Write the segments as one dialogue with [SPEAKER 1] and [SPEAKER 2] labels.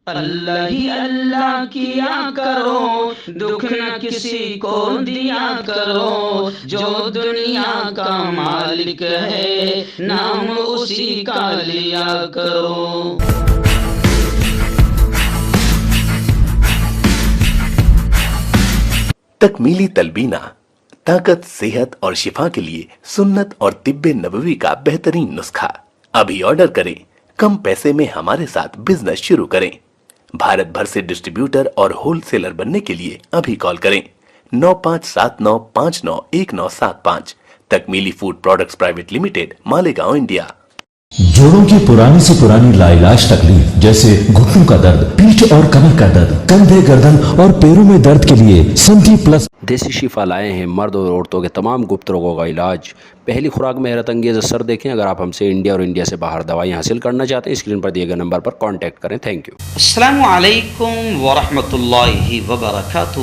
[SPEAKER 1] اللہ ہی اللہ کیا کرو، دکھ نہ کسی کو دیا کرو، جو دنیا کا مالک ہے نام اسی کا لیا کرو۔
[SPEAKER 2] تکمیلی تلبینہ طاقت، صحت اور شفا کے لیے سنت اور طب نبوی کا بہترین نسخہ۔ ابھی آرڈر کریں، کم پیسے میں ہمارے ساتھ بزنس شروع کریں۔ بھارت بھر سے ڈسٹریبیوٹر اور ہول سیلر بننے کے لیے ابھی کال کریں 9579591975۔ تکمیلی food products private limited, Malegaon, India.
[SPEAKER 3] جوڑوں کی پرانی سے پرانی لاعلاج تکلیف جیسے گھٹنوں کا درد، پیٹھ اور کمر کا درد، کندھے، گردن اور پیروں میں درد کے لیے سنٹی پلس
[SPEAKER 4] دیسی شفا لائے ہیں مرد اور عورتوں کے تمام گپت روگوں کا علاج۔ پہلی خوراک میں حیرت انگیز اثر دیکھیں۔ اگر آپ ہم سے انڈیا اور انڈیا سے باہر دوائیں حاصل کرنا چاہتے ہیں، اسکرین پر دیے گئے نمبر پر کانٹیکٹ کریں۔ Thank you.
[SPEAKER 1] السلام علیکم ورحمۃ اللہ وبرکاتہ۔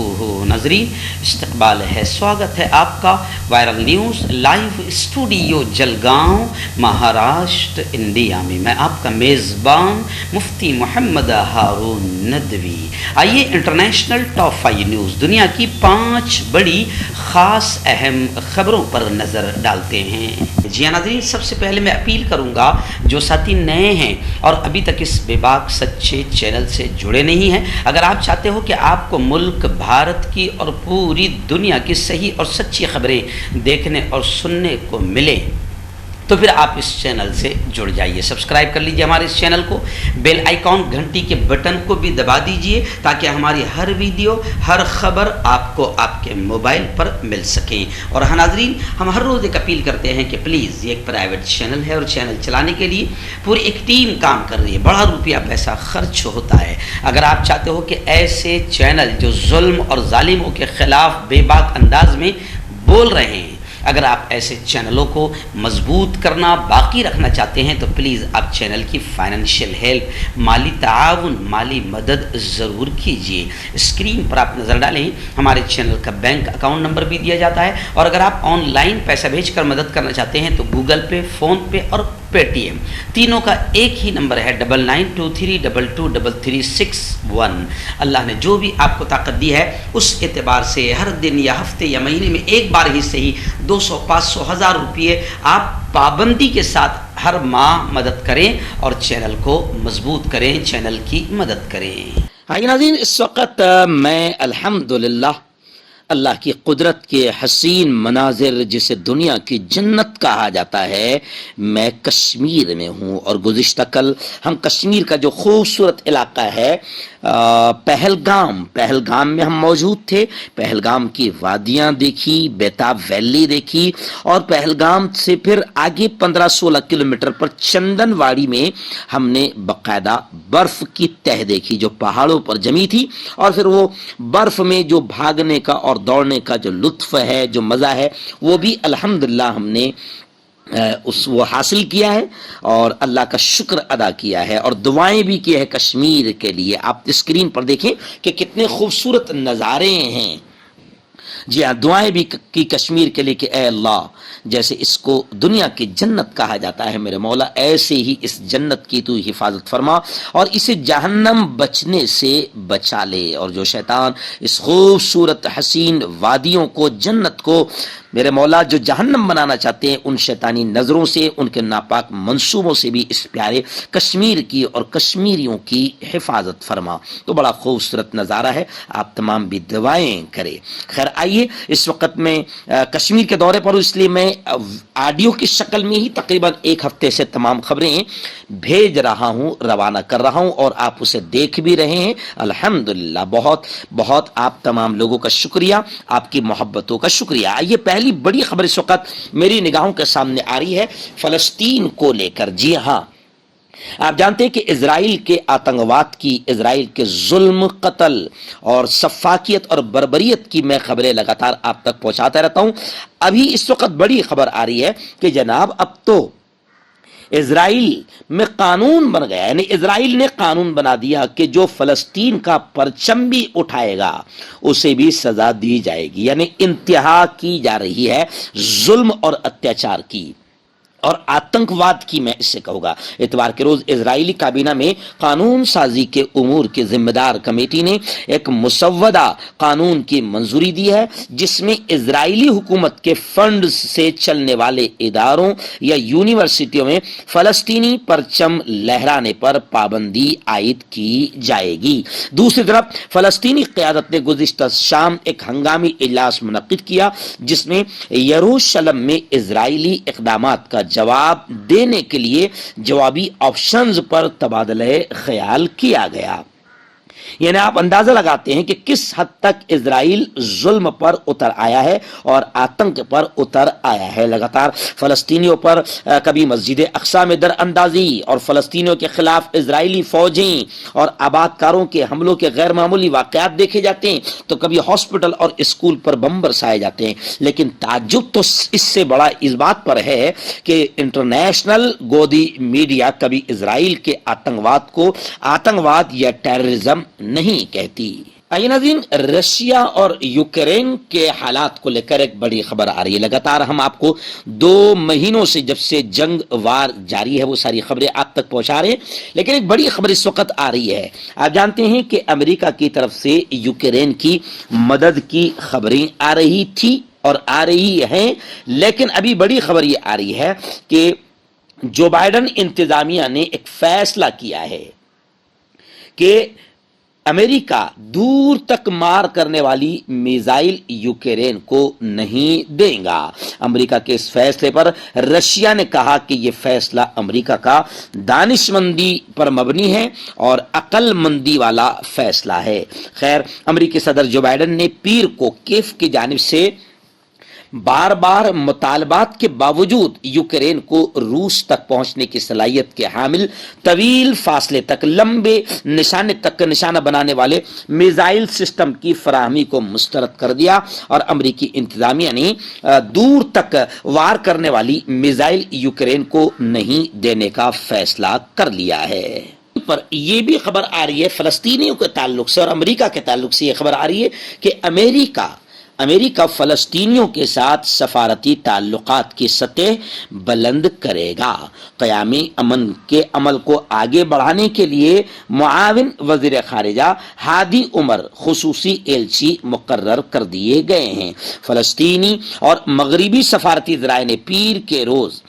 [SPEAKER 1] ناظرین، استقبال ہے، سواگت ہے آپ کا viral news live studio Jalgaon, Maharashtra, India میں۔ میں آپ کا میزبان مفتی محمد ہارون ندوی۔ آئیے انٹرنیشنل ٹاپ 5 نیوز، دنیا کی 5 بڑی خاص اہم خبروں پر نظر ڈالتے ہیں۔ جی ہاں ناظرین، سب سے پہلے میں اپیل کروں گا جو ساتھی نئے ہیں اور ابھی تک اس بے باک سچے چینل سے جڑے نہیں ہیں، اگر آپ چاہتے ہو کہ آپ کو ملک بھارت کی اور پوری دنیا کی صحیح اور سچی خبریں دیکھنے اور سننے کو ملے تو پھر آپ اس چینل سے جڑ جائیے۔ سبسکرائب کر لیجیے ہمارے اس چینل کو، بیل آئیکن گھنٹی کے بٹن کو بھی دبا دیجیے تاکہ ہماری ہر ویڈیو، ہر خبر آپ کو آپ کے موبائل پر مل سکے۔ اور ہاں ناظرین، ہم ہر روز ایک اپیل کرتے ہیں کہ پلیز، یہ ایک پرائیویٹ چینل ہے اور چینل چلانے کے لیے پوری ایک ٹیم کام کر رہی ہے، بڑا روپیہ پیسہ خرچ ہوتا ہے۔ اگر آپ چاہتے ہو کہ ایسے چینل جو ظلم اور ظالموں کے خلاف بے باک انداز میں بول رہے ہیں، اگر آپ ایسے چینلوں کو مضبوط کرنا، باقی رکھنا چاہتے ہیں تو پلیز آپ چینل کی فائنینشیل ہیلپ، مالی تعاون، مالی مدد ضرور کیجیے۔ اسکرین پر آپ نظر ڈالیں، ہمارے چینل کا بینک اکاؤنٹ نمبر بھی دیا جاتا ہے، اور اگر آپ آن لائن پیسہ بھیج کر مدد کرنا چاہتے ہیں تو گوگل پے، فون پے اور پے ٹی ایم، تینوں کا ایک ہی نمبر ہے 9923223361۔ اللہ نے جو بھی آپ کو طاقت دی ہے اس اعتبار سے ہر دن یا ہفتے یا مہینے میں ایک بار ہی صحیح 200، 500، 1000 روپئے آپ پابندی کے ساتھ ہر ماہ مدد کریں اور چینل کو مضبوط کریں، چینل کی مدد کریں۔ آئیے ناظرین، اس وقت میں الحمدللہ اللہ کی قدرت کے حسین مناظر جسے دنیا کی جنت کہا جاتا ہے، میں کشمیر میں ہوں، اور گزشتہ کل ہم کشمیر کا جو خوبصورت علاقہ ہے پہلگام میں ہم موجود تھے۔ پہلگام کی وادیاں دیکھی، بیتاب ویلی دیکھی، اور پہلگام سے پھر آگے 15-16 کلومیٹر پر چندن واڑی میں ہم نے باقاعدہ برف کی تہ دیکھی جو پہاڑوں پر جمی تھی، اور پھر وہ برف میں جو بھاگنے کا اور دوڑنے کا جو لطف ہے، جو مزہ ہے، وہ بھی الحمدللہ ہم نے وہ حاصل کیا ہے اور اللہ کا شکر ادا کیا ہے، اور دعائیں بھی کی ہے کشمیر کے لیے۔ آپ اسکرین پر دیکھیں کہ کتنے خوبصورت نظارے ہیں۔ جی ہاں، دعائیں بھی کی کشمیر کے لیے کہ اے اللہ، جیسے اس کو دنیا کی جنت کہا جاتا ہے میرے مولا، ایسے ہی اس جنت کی تو حفاظت فرما اور اسے جہنم بچنے سے بچا لے، اور جو شیطان اس خوبصورت حسین وادیوں کو، جنت کو میرے مولا جو جہنم بنانا چاہتے ہیں، ان شیطانی نظروں سے، ان کے ناپاک منصوبوں سے بھی اس پیارے کشمیر کی اور کشمیریوں کی حفاظت فرما۔ تو بڑا خوبصورت نظارہ ہے، آپ تمام بھی دعائیں کریں۔ خیر آئیے، اس وقت میں کشمیر کے دورے پر ہوں، اس لیے میں آڈیو کی شکل میں ہی تقریباً ایک ہفتے سے تمام خبریں بھیج رہا ہوں، روانہ کر رہا ہوں، اور آپ اسے دیکھ بھی رہے ہیں۔ الحمدللہ، بہت بہت آپ تمام لوگوں کا شکریہ، آپ کی محبتوں کا شکریہ۔ آئیے، پہلی بڑی خبر اس وقت میری نگاہوں کے سامنے آ رہی ہے فلسطین کو لے کر۔ جی ہاں، آپ جانتے ہیں کہ اسرائیل کے آتنکواد کی، اسرائیل کے ظلم، قتل اور سفاکیت اور بربریت کی میں خبریں لگاتار آپ تک پہنچاتا رہتا ہوں۔ ابھی اس وقت بڑی خبر آ رہی ہے کہ جناب اب تو اسرائیل میں قانون بن گیا، یعنی اسرائیل نے قانون بنا دیا کہ جو فلسطین کا پرچم بھی اٹھائے گا اسے بھی سزا دی جائے گی، یعنی انتہا کی جا رہی ہے ظلم اور اتیاچار کی۔ اور आतंकवाद की मैं इससे कहूँगा। इतवार के रोज इजरायली काबीना में कानून साजी के उमूर की जिम्मेदार कमेटी ने एक मुसव्वदा कानून की मंजूरी दी है जिसमें इजरायली हुकूमत के फंड से चलने वाले इदारों या यूनिवर्सिटियों में फलस्तीनी परचम लहराने पर पाबंदी आयद की जाएगी। दूसरी तरफ फलस्तीनी क़यादत ने गुज़िश्ता शाम एक हंगामी इजलास मुनक्किद किया जिसमें यरूशलम में इजरायली इक़दामात का जवाब देने के लिए जवाबी ऑप्शंस पर तबादले ख्याल किया गया। यानी आप अंदाजा लगाते हैं कि किस हद तक इजराइल जुल्म पर उतर आया है और आतंक पर उतर आया है। लगातार फलस्तीनियों पर कभी मस्जिद अक्सा में दरअंदाजी और फलस्तीनियों के खिलाफ इजरायली फौजें और आबादकारों के हमलों के गैर मामूली वाकयात देखे जाते हैं, तो कभी हॉस्पिटल और स्कूल पर बम बरसाए जाते हैं। लेकिन ताज्जुब तो इससे बड़ा इस बात पर है कि इंटरनेशनल गोदी मीडिया कभी इजराइल के आतंकवाद को आतंकवाद या टेररिज्म नहीं कहती। आइए नाज़रीन, रशिया और यूक्रेन के हालात को लेकर एक बड़ी खबर आ रही है। लगातार हम आपको 2 महीनों से जब से जंग वार जारी है वो सारी खबरें आप तक पहुंचा रहे हैं, लेकिन एक बड़ी खबर इस वक्त आ रही है। आप जानते हैं कि अमेरिका की तरफ से यूक्रेन की मदद की खबरें आ रही थी और आ रही हैं, लेकिन अभी बड़ी खबर ये आ रही है कि जो बाइडेन इंतजामिया ने एक फैसला किया है कि अमेरिका दूर तक मार करने वाली मिसाइल यूक्रेन को नहीं देगा। अमेरिका के इस फैसले पर रशिया ने कहा कि यह फैसला अमेरिका का दानिशमंदी पर मबनी है और अक्लमंदी वाला फैसला है। खैर, अमेरिकी सदर जो बाइडेन ने पीर को कीव की जानिब से बार बार मुतालबात के बावजूद यूक्रेन को रूस तक पहुंचने की सलाहियत के हामिल तवील फासले तक लंबे निशाने तक निशाना बनाने वाले मिसाइल सिस्टम की फराहमी को मुस्तरद कर दिया और अमरीकी इंतजामिया ने दूर तक वार करने वाली मिसाइल यूक्रेन को नहीं देने का फैसला कर लिया है। पर यह भी खबर आ रही है फलस्तीनियों के ताल्लुक से और अमेरिका के ताल्लुक से यह खबर आ रही है कि अमेरिका फलस्तीनियों के साथ सफारती ताल्लुकात की सतह बुलंद करेगा। क़यामी अमन के अमल को आगे बढ़ाने के लिए मुआविन वज़ीर ख़ारिजा हादी उमर खुसूसी एलची मुकर्रर कर दिए गए हैं। फलस्तीनी और मगरिबी सफारती ज़राए ने पीर के रोज़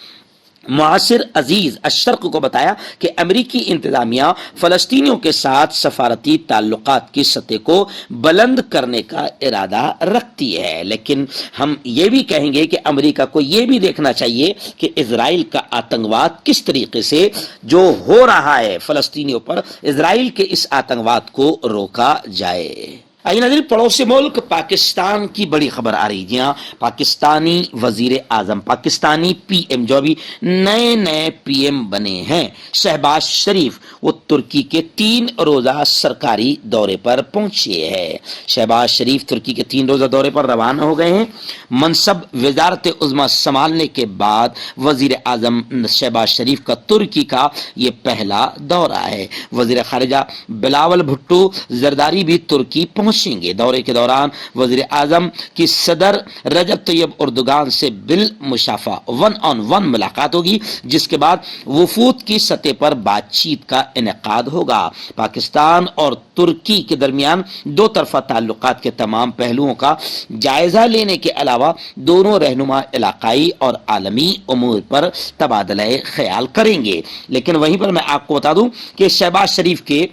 [SPEAKER 1] मुआसिर अजीज अशर्क को बताया कि अमरीकी इंतजामिया फलस्तीनियों के साथ सफारती ताल्लुकात की सतह को बुलंद करने का इरादा रखती है, लेकिन हम ये भी कहेंगे कि अमरीका को ये भी देखना चाहिए कि इजराइल का आतंकवाद किस तरीके से जो हो रहा है फलस्तीनियों पर, इजराइल के इस आतंकवाद को रोका जाए। आइए नाज़रीन, पड़ोसी मुल्क पाकिस्तान की बड़ी खबर आ रही है। जी हाँ, पाकिस्तानी वजीर आजम, पाकिस्तानी पीएम जो अभी नए पीएम बने हैं, शहबाज शरीफ, वो तुर्की के 3 रोज़ा सरकारी दौरे पर पहुंचे हैं। शहबाज शरीफ तुर्की के 3 रोज़ा दौरे पर रवाना हो गए हैं। मनसब वजारत उज़्मा संभालने के बाद वजीर आजम शहबाज शरीफ का तुर्की का ये पहला दौरा है। वजीर खारिजा बिलावल भुट्टो जरदारी भी तुर्की पहुंचेंगे। दौरे के दौरान वजीर आजम की सदर रजब तैयब उर्दुगान से बिल मुशाफा 1-on-1 मुलाकात होगी, जिसके बाद वफूद की सतह पर बातचीत का इनेकाद होगा। पाकिस्तान और तुर्की के दरमियान 2 तरफा ताल्लुकात के तमाम पहलुओं का जायजा लेने के अलावा दोनों रहनुमा इलाकाई और आलमी उमूर पर तबादला ख्याल करेंगे। लेकिन वहीं पर मैं आपको बता दूं कि शहबाज शरीफ के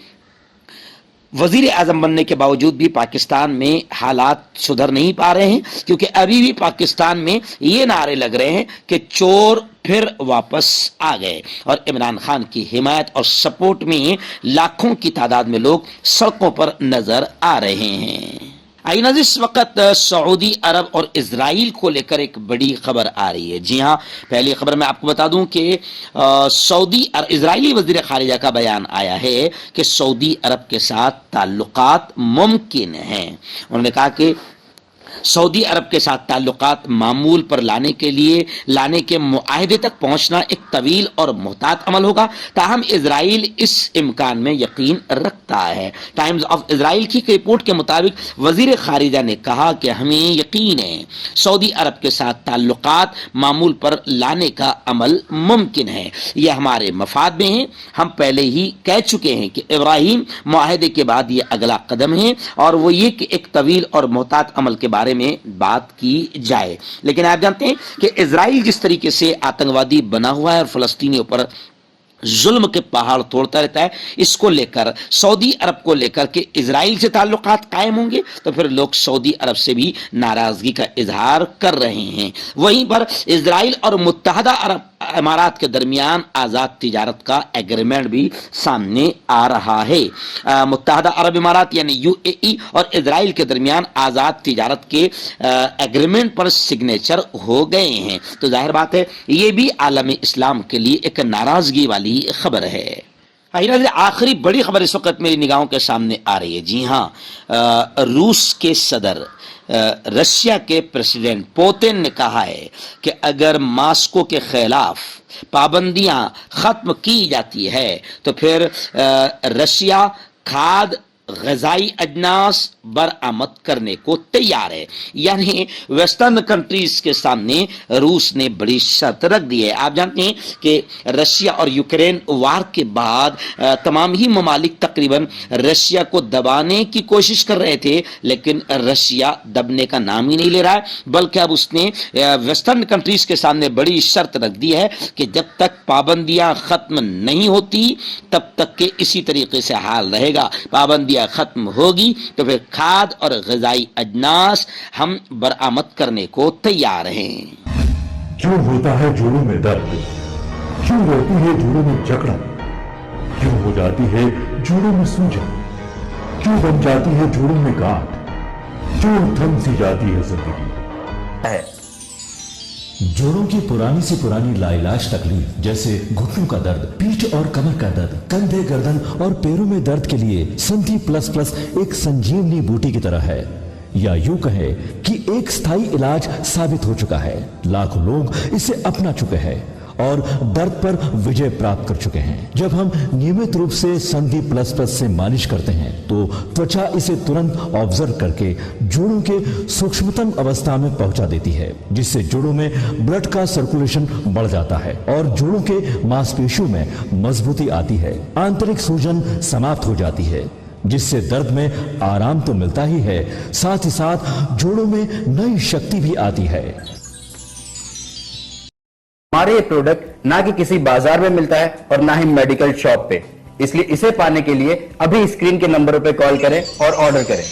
[SPEAKER 1] वजीर आजम बनने के बावजूद भी पाकिस्तान में हालात सुधर नहीं पा रहे हैं, क्योंकि अभी भी पाकिस्तान में ये नारे लग रहे हैं कि चोर फिर वापस आ गए और इमरान खान की हिमायत और सपोर्ट में लाखों की तादाद में लोग सड़कों पर नजर आ रहे हैं। आइए नाज़रीन, इस वक्त सऊदी अरब और इजराइल को लेकर एक बड़ी खबर आ रही है। जी हाँ, पहली खबर मैं आपको बता दूं कि इजरायली वज़ीर ख़ारिजा का बयान आया है कि सऊदी अरब के साथ ताल्लुकात मुमकिन हैं। उन्होंने कहा कि सऊदी अरब के साथ ताल्लुकात मामूल पर लाने के मुआहदे तक पहुंचना एक तवील और मुहतात अमल होगा, ताहम इजराइल इस इम्कान में यकीन रखता है। टाइम्स ऑफ इजराइल की एक रिपोर्ट के मुताबिक वजीर खारिजा ने कहा कि हमें यकीन है सऊदी अरब के साथ ताल्लुकात मामूल पर लाने का अमल मुमकिन है, यह हमारे मफाद में है। हम पहले ही कह चुके हैं कि इब्राहिम मुआहदे के बाद यह अगला कदम है और वो ये कि एक तवील और मुहतात अमल के बारे में बात की जाए। लेकिन आप जानते हैं कि इजराइल जिस तरीके से आतंकवादी बना हुआ है और फलस्तीनियों पर जुल्म के पहाड़ तोड़ता रहता है, इसको लेकर सऊदी अरब को लेकर के इजराइल से ताल्लुकात कायम होंगे तो फिर लोग सऊदी अरब से भी नाराजगी का इजहार कर रहे हैं। वहीं पर इजराइल और मुत्तहदा अरब इमारात के दरमियान आज़ाद तिजारत का एग्रीमेंट भी सामने आ रहा है। मुत्तहदा अरब इमारात यानी यूएई और इजराइल के दरमियान आज़ाद तिजारत के एग्रीमेंट पर सिग्नेचर हो गए हैं, तो जाहिर बात है ये भी आलम इस्लाम के लिए एक नाराजगी वाली खबर है। आखिरी बड़ी खबर इस वक्त मेरी निगाहों के सामने आ रही है। जी हाँ, रूस के सदर रशिया के प्रेसिडेंट पुतिन ने कहा है कि अगर मॉस्को के खिलाफ पाबंदियां खत्म की जाती है तो फिर रशिया खाद ग़िज़ाई अजनास बरामद करने को तैयार है। यानी वेस्टर्न कंट्रीज के सामने रूस ने बड़ी शर्त रख दी है। आप जानते हैं कि रशिया और यूक्रेन वार के बाद तमाम ही ममालिक तकरीबन रशिया को दबाने की कोशिश कर रहे थे, लेकिन रशिया दबने का नाम ही नहीं ले रहा है, बल्कि अब उसने वेस्टर्न कंट्रीज के सामने बड़ी शर्त रख दी है कि जब तक पाबंदियां खत्म नहीं होती तब तक के इसी तरीके से हाल रहेगा। पाबंदियां खत्म होगी तो फिर खाद और ग़िज़ाई अजनास हम बरामद करने को तैयार हैं।
[SPEAKER 3] क्यों होता है जोड़ों में दर्द, क्यों रहती है जोड़ों में जकड़न, क्यों हो जाती है जोड़ों में सूजन, क्यों बन जाती है जोड़ों में गांठ, क्यों थम सी जाती है जिंदगी। जोड़ों की पुरानी से पुरानी लाइलाज तकलीफ जैसे घुटनों का दर्द, पीठ और कमर का दर्द, कंधे, गर्दन और पैरों में दर्द के लिए संधि प्लस प्लस एक संजीवनी बूटी की तरह है, या यूं कहे कि एक स्थायी इलाज साबित हो चुका है। लाखों लोग इसे अपना चुके हैं और दर्द पर विजय प्राप्त कर चुके हैं। जब हम नियमित रूप से संधि प्लस प्लस से मालिश करते हैं तो त्वचा इसे तुरंत ऑब्जर्व करके जोड़ों के सूक्ष्मतम अवस्था में पहुंचा देती है, जिससे जोड़ों में ब्लड का सर्कुलेशन बढ़ जाता है और जोड़ों के मांसपेशियों में मजबूती आती है। आंतरिक सूजन समाप्त हो जाती है, जिससे दर्द में आराम तो मिलता ही है, साथ ही साथ जोड़ों में नई शक्ति भी आती है।
[SPEAKER 5] हमारे ये प्रोडक्ट ना कि किसी बाजार में मिलता है और ना ही मेडिकल शॉप पे, इसलिए इसे पाने के लिए अभी स्क्रीन के नंबरों पे कॉल करें और ऑर्डर करें।